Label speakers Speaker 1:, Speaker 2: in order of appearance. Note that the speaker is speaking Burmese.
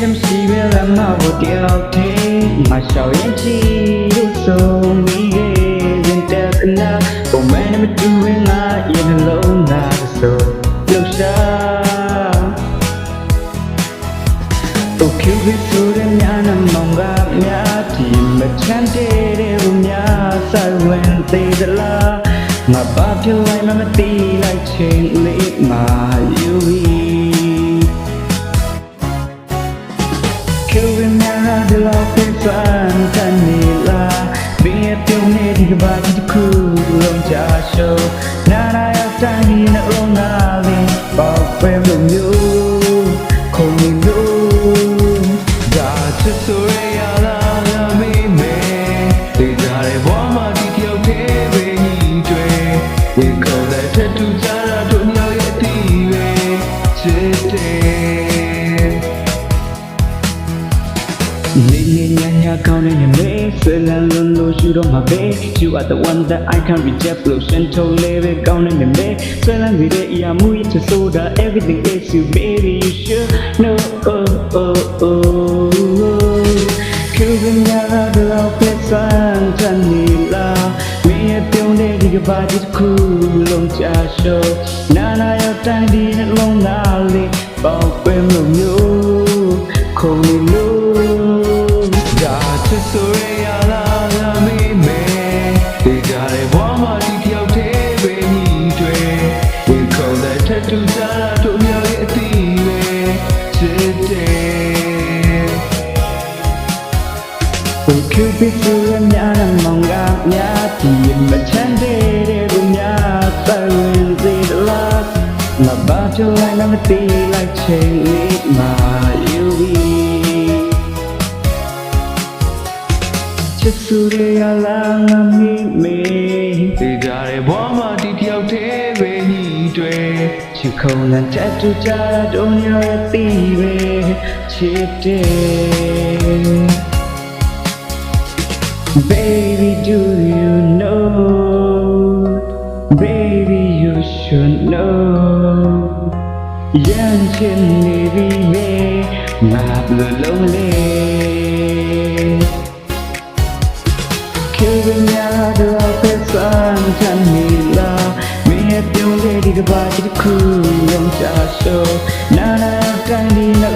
Speaker 1: မရှိပဲလားမဟုတ်တယောက်တည်းငါရှောက်ရင်ချီလို့ဆုံးပြီးရင်တက်နာပုံမှန်မတူရင်ငါရင်လုံးသာဆိုလှူရှာတော့ကျူဘီဆိုတဲ့ညာနမောင်ကမြာဒီမချမ်းတဲ့ဘူးများဆိုင်ဝင်သေးသလားငါဘာဖြစ်လိုက်မှမသိလိုက်ချင်းလေးမှာယူကျူဘီများဒီလောက်ဖိစံတန်နေလားဘင်းရဲ့ပြုံးနေတဲ့ကဘာတစ်ခုလုံးချရှုံးနာနာရောက်တိုင်းဒီနှလုံးသားလေးပေါက်ပဲလို့မျိုးခုံနေလို့ဒါချစ်ဆိုရလာမေးမေးဒီကြတဲ့ဘဝမှာဒီတယောက်တည်းပဲညီတွေဒီခေါ်တဲ့ထက်တူကြတာတို့မြောက်ရဲ့အတီးပဲချစ်တယ်နေညာကောင်းနေမေးဆွေလန်းလွန်လို့ရှိတော့မှာပဲ You are the one that I can't reject လို့ရှင်ထုတ်လေးပဲကောင်းနေမေးဆွေလန်းစီတဲ့အရာမူချစ်ဆိုတာ everything is you baby you should know oh oh ohကျူဘများကလောက်ပဲစမ်းချင်နေလားမင်းရဲ့ပြုံးတဲ့ဒီကဘာတစ်ခုလုံးချရှုံးနာနာရောက်တိုင်းဒီနှလုံးသားလေးပေါက်ပဲလို့မျိုးခုံနေလို့ဒါချစ်ဆိုရလာမေးမေးဒီကြတဲ့ဘဝမှာဒီတယောက်တည်းပဲညီတွေဒီခေါ်တဲ့ထက်တူကြတာတို့မြောက်ရဲ့အတီးပဲချစ်တယ်ကိုကျူဘီဆိုရများနမောင်ကများဒီမချမ်းတဲ့ဘူးများဆိုင်ဝင်သေးသလားမဘာချူလိုက်မသိလိုက်ချင်းလေးမှာယူချစ်သူရလာငါမေးမေးဒီကြတဲ့ဘဝမှာဒီတယောက်တည်းပဲညီတွေချစ်ခုံနဲ့တက်တူကြတော့ညရဲ့တီးပဲချစ်တယ် Baby do you know Baby you should know ยังเช่นนี้พี่เมย์มาเปลือยลงเลยคือเป็นยาเดือดเป็นสารฉันมีลามีเหตุผลที่กระบาดที่คู่ยังจะโชว์นานาใจดีนัก